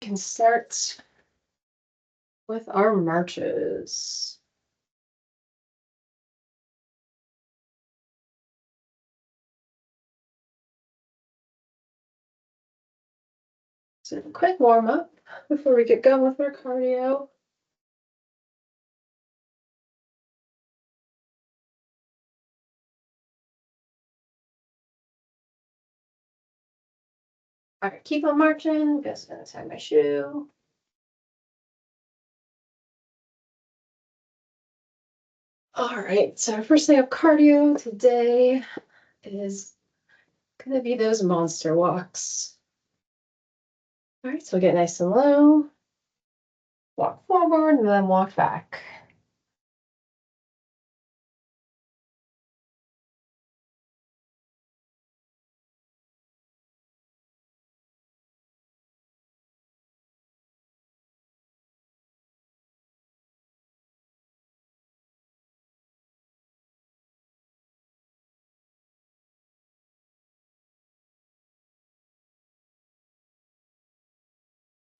can start with our marches. So a quick warm up before we get going with our cardio. All right, keep on marching. Just gonna tie my shoe. All right, so first thing of cardio today is gonna be those monster walks. All right, so get nice and low, walk forward, and then walk back.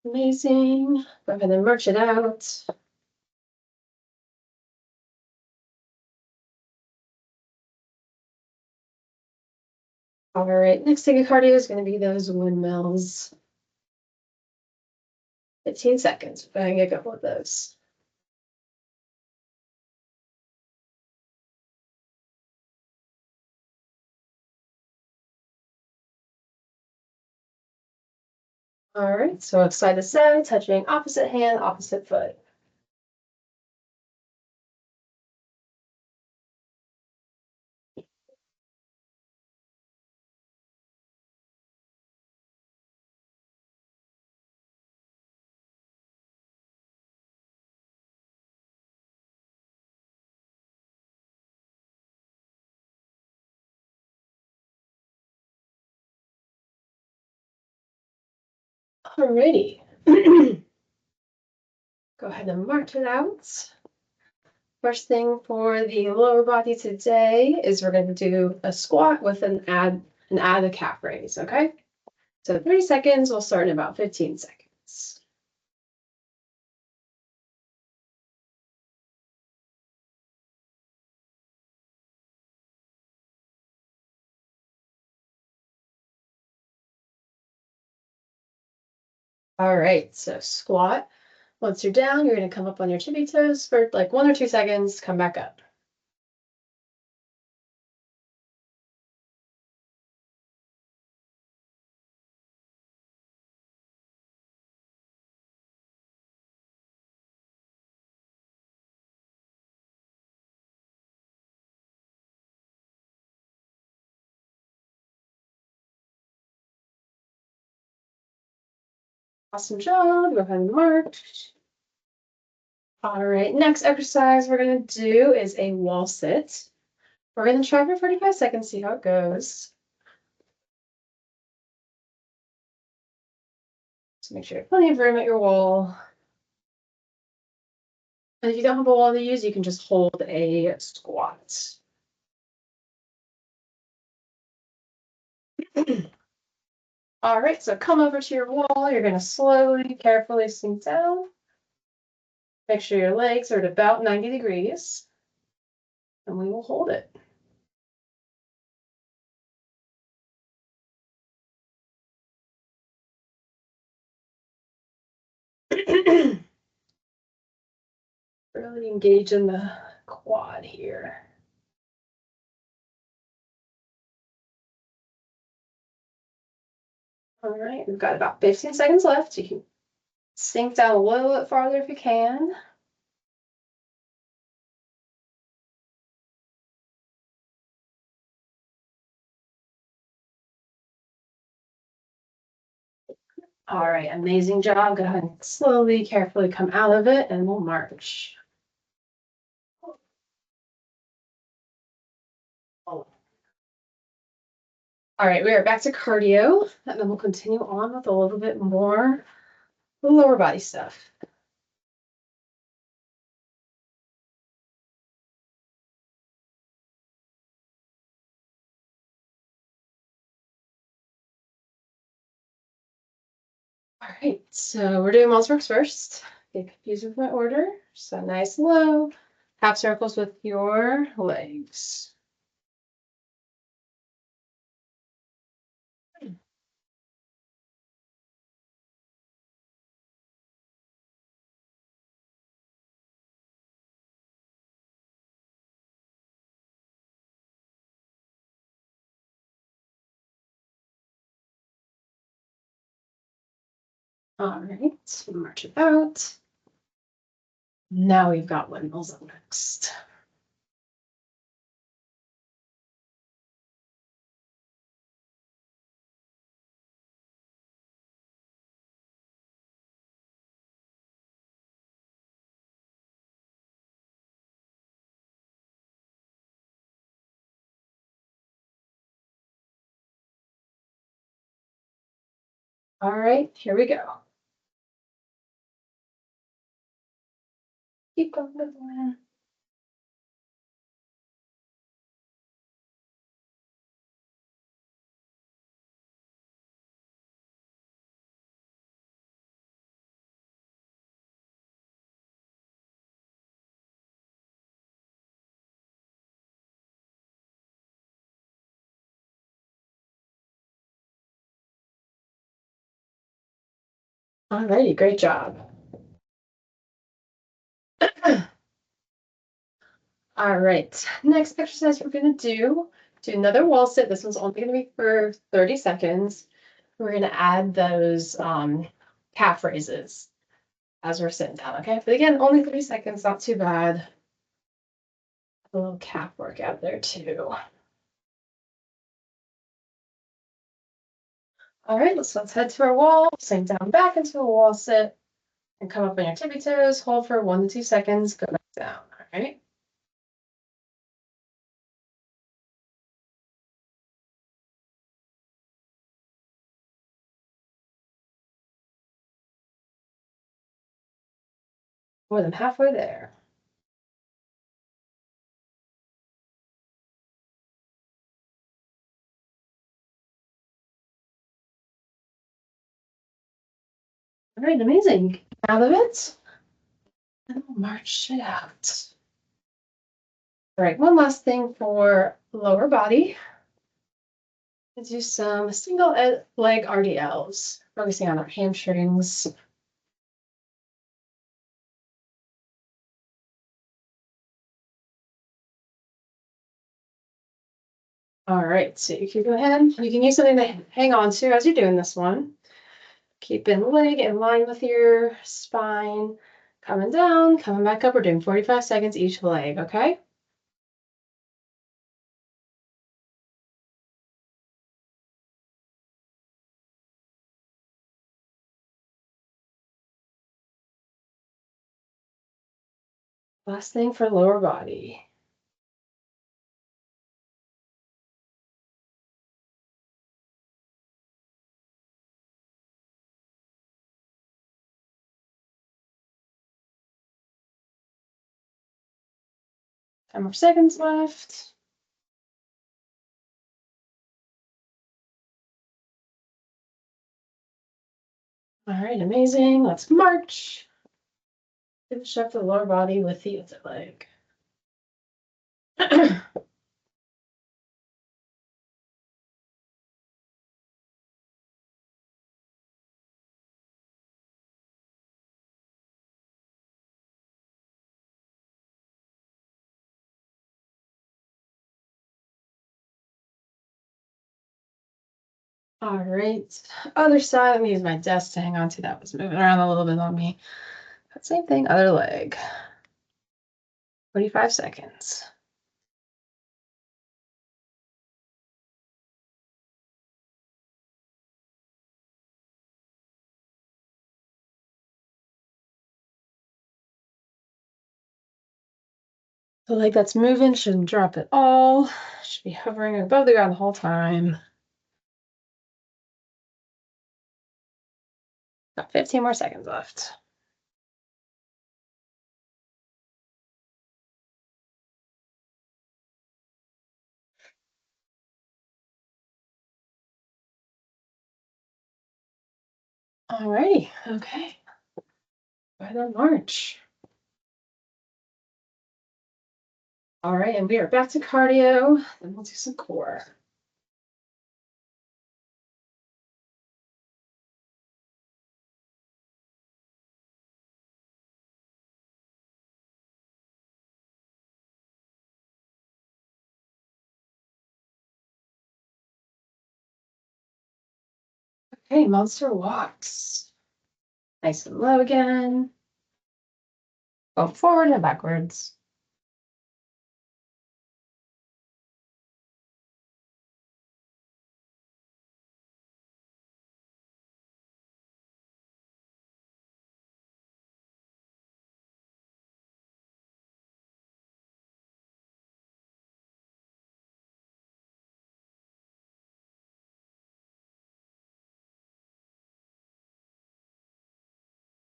Amazing. Go ahead and march it out. All right, next thing of cardio is going to be those windmills. 15 seconds. We're going to get a couple of those. All right, so side to side, touching opposite hand, opposite foot. Alrighty. Go ahead and march it out. First thing for the lower body today is we're going to do a squat with an add a calf raise, okay? So 30 seconds, we'll start in about 15 seconds. All right, so squat. Once you're down, you're going to come up on your tippy toes for like 1 or 2 seconds, come back up. Awesome job. Go ahead and march. All right, next exercise we're going to do is a wall sit. We're going to try for 45 seconds, see how it goes. So make sure you have plenty of room at your wall. And if you don't have a wall to use, you can just hold a squat. All right, so come over to your wall. You're going to slowly, carefully sink down. Make sure your legs are at about 90 degrees. And we will hold it. Really engage in the quad here. All right, we've got about 15 seconds left. You can sink down a little bit farther if you can. All right, amazing job. Go ahead and slowly, carefully come out of it and we'll march. All right, we are back to cardio, and then we'll continue on with a little bit more lower body stuff. All right, so we're doing Mall's Works first. Get confused with my order. So nice low, half circles with your legs. All right, march it out. Now we've got windmills up next. All right, here we go. Keep going. All righty, great job. All right, next exercise we're gonna do another wall sit. This one's only gonna be for 30 seconds. We're gonna add those calf raises as we're sitting down, okay? But again, only 30 seconds, not too bad. A little calf workout there too. All right, let's head to our wall, sink down back into a wall sit, and come up on your tippy toes, hold for 1 to 2 seconds, go back down, all right? More than halfway there. All right, amazing. Out of it, and we'll march it out. All right, one last thing for lower body. Let's do some single leg RDLs, focusing on our hamstrings. All right, so you can go ahead, you can use something to hang on to as you're doing this one. Keeping the leg in line with your spine, coming down, coming back up. We're doing 45 seconds each leg, okay? Last thing for lower body. Ten more seconds left. All right, amazing. Let's march. Finish up the lower body with the other leg. All right, other side. Let me use my desk to hang on to. That was moving around a little bit on me. But same thing, other leg. 45 seconds. The leg that's moving shouldn't drop at all. Should be hovering above the ground the whole time. Got 15 more seconds left. Alrighty, okay. Go ahead and march. All right, and we are back to cardio, then we'll do some core. Okay, monster walks. Nice and low again. Go forward and backwards.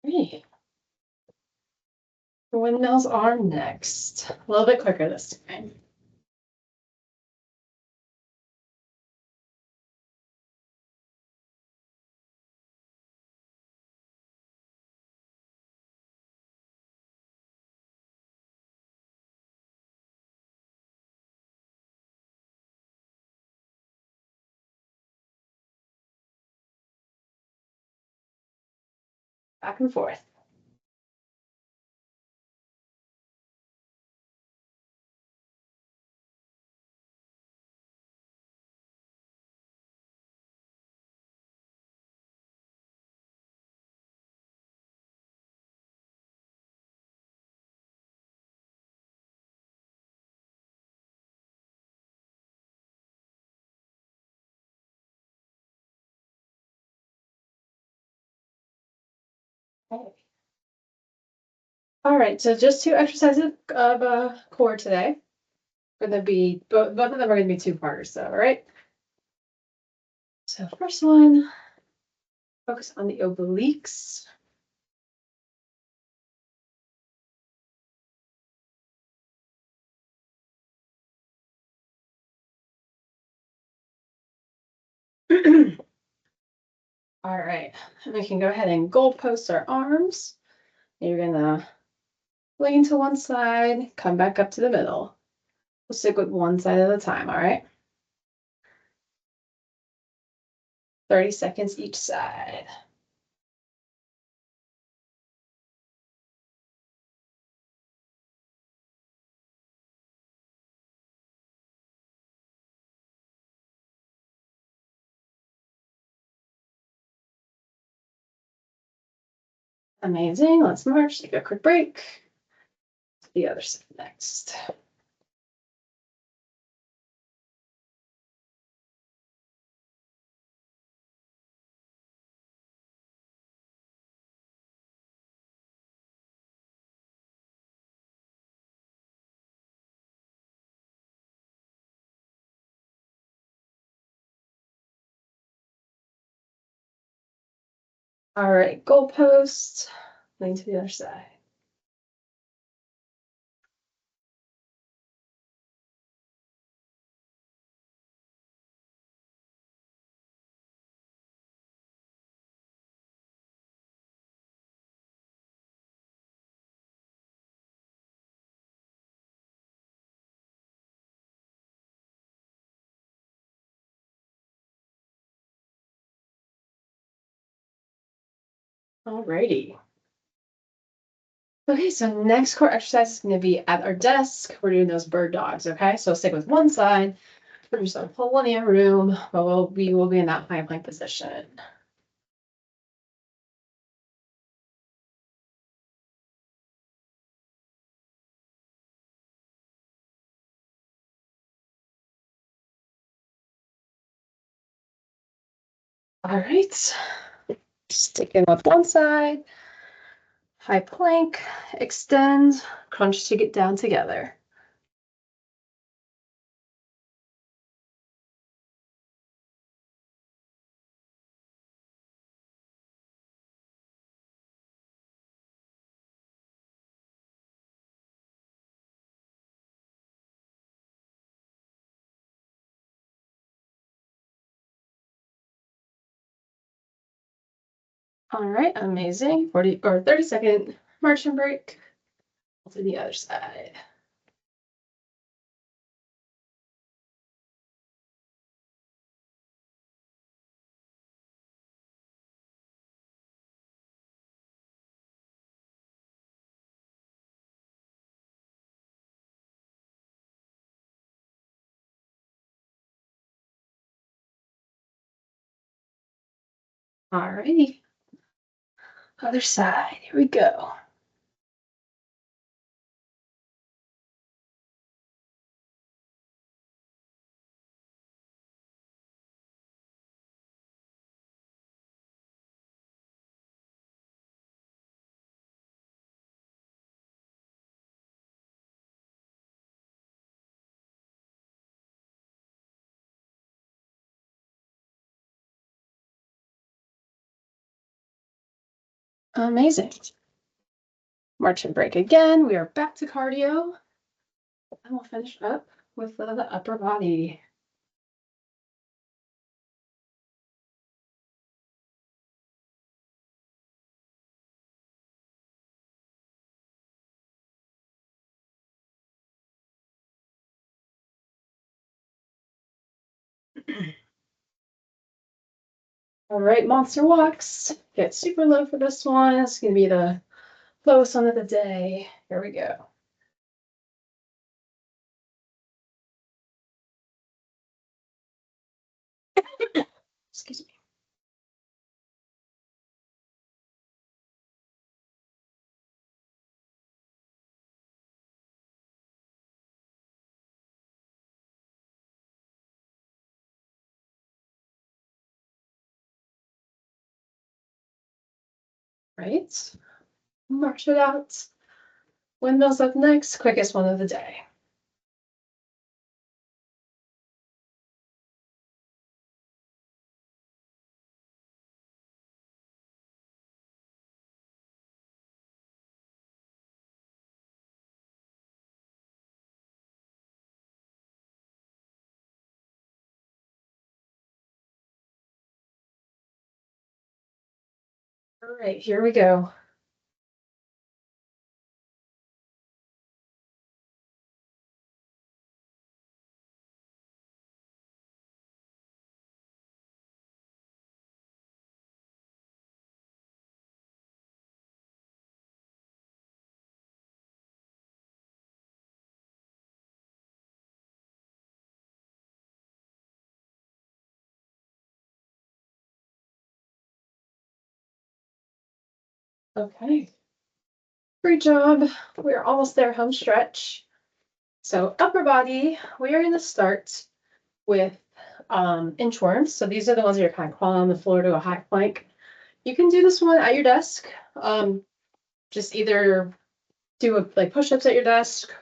Great. The windmills are next. A little bit quicker this time. Back and forth. Okay. All right, so just two exercises of core today. Gonna be both of them are gonna be two-parters, though. All right. So first one, focus on the obliques. All right, we can go ahead and goalpost our arms. You're gonna lean to one side, come back up to the middle. We'll stick with one side at a time, all right? 30 seconds each side. Amazing. Let's march. Take a quick break. The other side next. All right, goalpost. Lean to the other side. All righty. Okay, so next core exercise is going to be at our desk. We're doing those bird dogs, okay? So stick with one side. There's plenty of room, but we will be in that high plank position. All right, sticking with one side, high plank, extend, crunch to get down together. All right, amazing. 40 or 30-second marching break. We'll do the other side. All righty. Other side. Here we go. Amazing. Marching break again. We are back to cardio. And we'll finish up with the upper body. All right, monster walks. Get super low for this one. It's going to be the lowest one of the day. Here we go. Excuse me. Right. March it out. Windmills up next. Quickest one of the day. All right, here we go. Okay. Great job. We're almost there, home stretch. So upper body, we are going to start with inchworms. So these are the ones that you're kind of crawling on the floor to a high plank. You can do this one at your desk. Just either do like push-ups at your desk,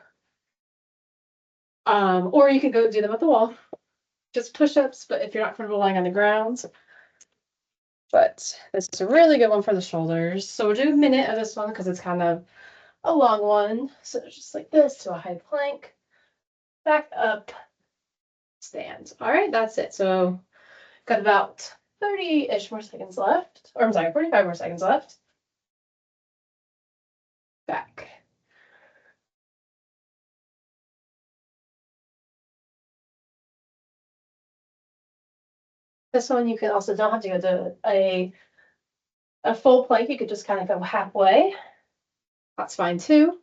or you can go do them at the wall. Just push-ups, but if you're not comfortable lying on the ground. But this is a really good one for the shoulders. So we'll do a minute of this one because it's kind of a long one. So just like this to a high plank, back up, stand. All right, that's it. So got about 30-ish more seconds left. Or I'm sorry, 45 more seconds left. Back. This one you can also don't have to go to a full plank. You could just kind of go halfway. That's fine too.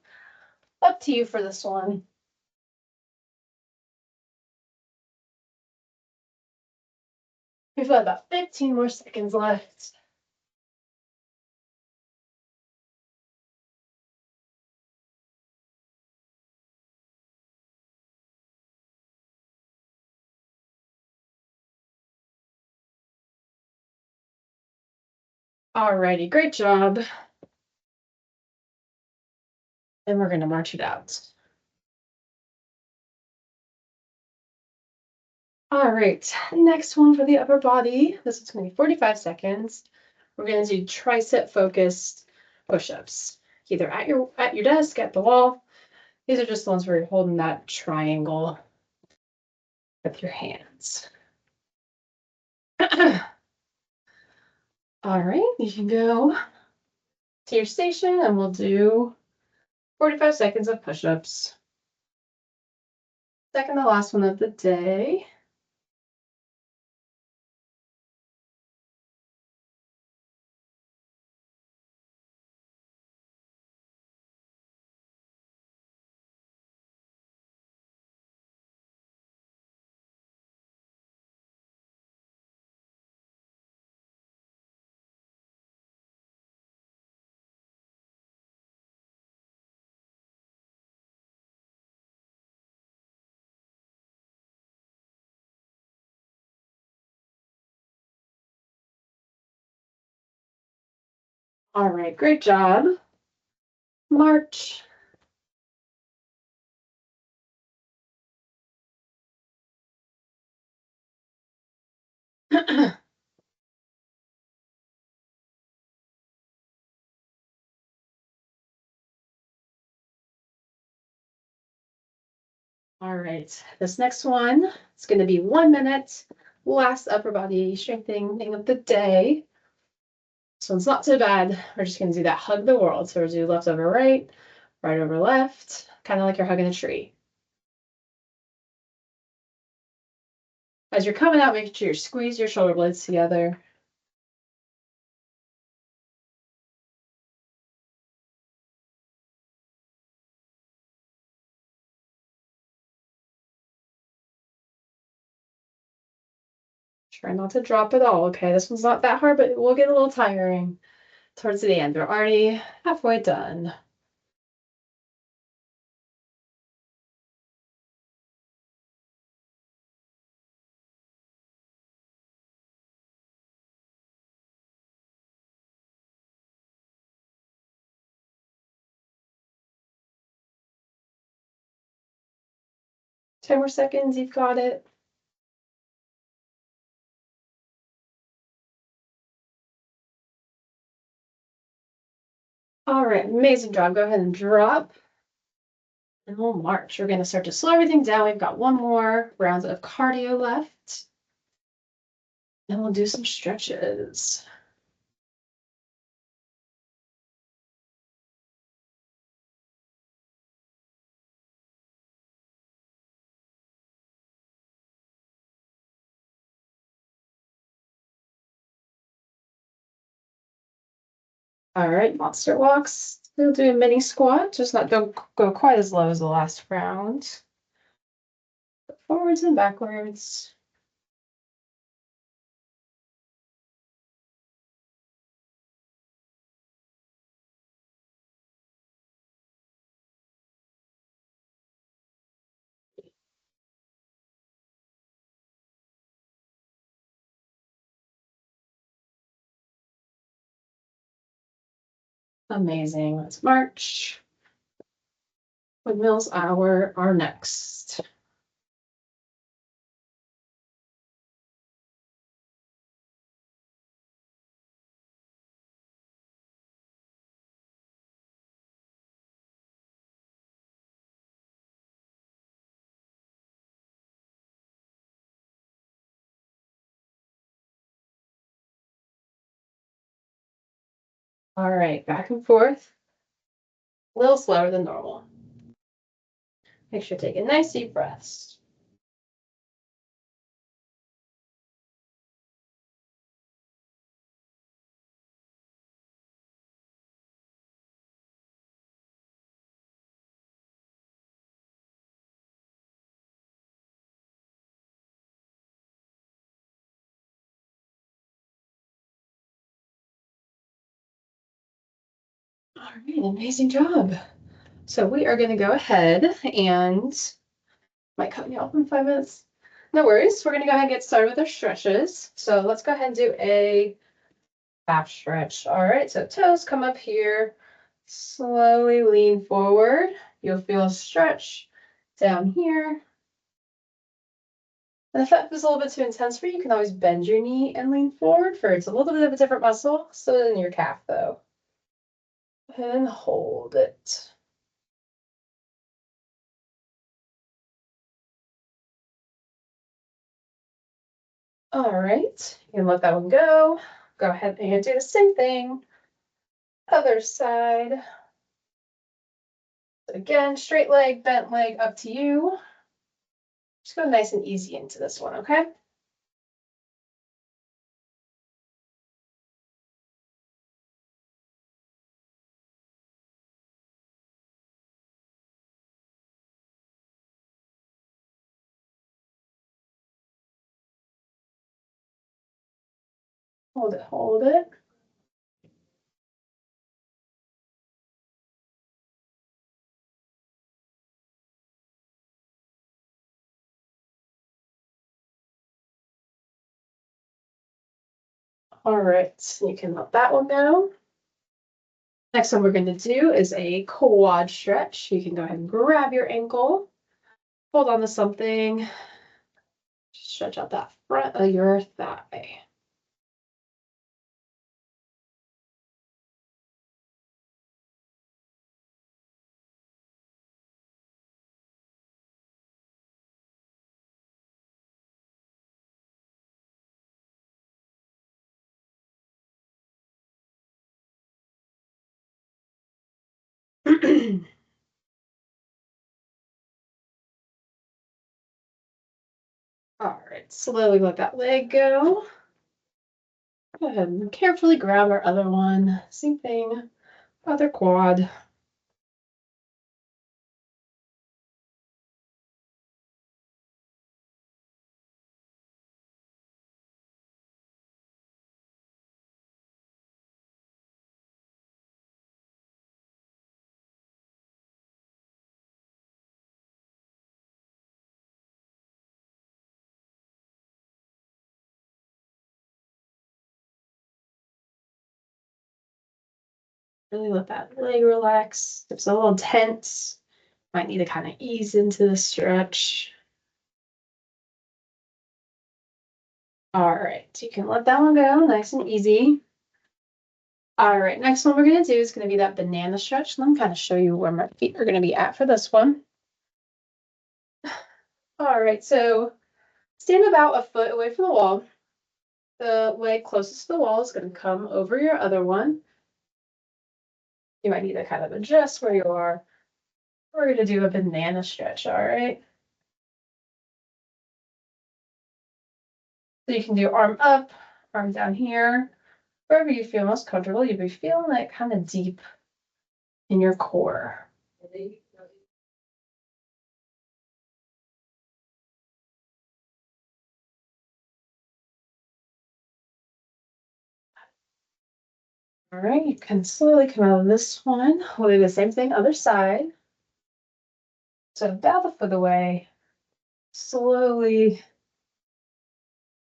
Up to you for this one. We've got about 15 more seconds left. Alrighty, great job. And we're gonna march it out. All right, next one for the upper body. This is gonna be 45 seconds. We're gonna do tricep focused push-ups, either at your desk, at the wall. These are just the ones where you're holding that triangle with your hands. All right, you can go to your station and we'll do 45 seconds of push-ups. Second to last one of the day. All right, great job. March. All right, this next one is going to be 1 minute. Last upper body strengthening thing of the day. This one's not so bad. We're just going to do that hug the world. So we'll do left over right, right over left, kind of like you're hugging a tree. As you're coming out, make sure you squeeze your shoulder blades together. Try not to drop at all, okay? This one's not that hard, but it will get a little tiring towards the end. We're already halfway done. Ten more seconds, you've got it. All right, amazing job. Go ahead and drop. And we'll march. We're going to start to slow everything down. We've got one more round of cardio left. And we'll do some stretches. All right, monster walks. We'll do a mini squat. Just don't go quite as low as the last round. Forwards and backwards. Amazing. Let's march. Windmills are next. All right, back and forth. A little slower than normal. Make sure to take a nice deep breaths. All right, amazing job. So we are going to go ahead and might cut me off in 5 minutes. No worries. We're going to go ahead and get started with our stretches. So let's go ahead and do a calf stretch. All right, so toes come up here. Slowly lean forward. You'll feel a stretch down here. And if that feels a little bit too intense for you, you can always bend your knee and lean forward for it's a little bit of a different muscle. So in your calf though. And hold it. All right, you can let that one go. Go ahead and do the same thing. Other side. Again, straight leg, bent leg, up to you. Just go nice and easy into this one, okay? Hold it, hold it. All right, you can let that one go. Next one we're going to do is a quad stretch. You can go ahead and grab your ankle, hold on to something, stretch out that front of your thigh. All right, slowly let that leg go. Go ahead and carefully grab our other one. Same thing, other quad. Really let that leg relax. If it's a little tense, might need to kind of ease into the stretch. All right, you can let that one go, nice and easy. All right, next one we're gonna do is gonna be that banana stretch. Let me kind of show you where my feet are gonna be at for this one. All right, so stand about a foot away from the wall. The leg closest to the wall is gonna come over your other one. You might need to kind of adjust where you are. We're gonna do a banana stretch, all right? So you can do arm up, arm down here, wherever you feel most comfortable. You'll be feeling it kind of deep in your core. All right, you can slowly come out of this one. We'll do the same thing, other side. So about a foot away, slowly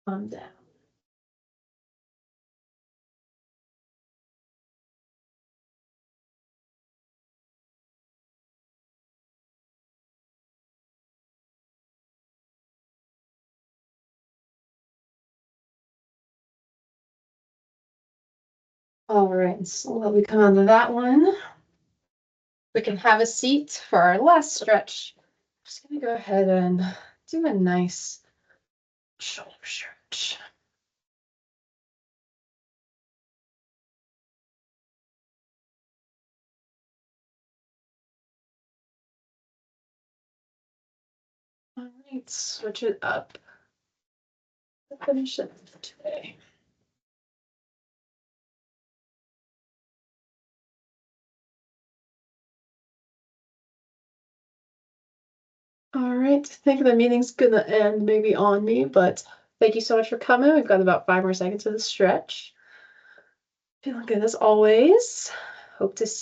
come down. All right, and slowly come out of that one. We can have a seat for our last stretch. I'm just gonna go ahead and do a nice shoulder stretch. All right, switch it up. Finish it for today. All right, I think the meeting's gonna end maybe on me, but thank you so much for coming. We've got about 5 more seconds of the stretch. Feeling good as always. Hope to see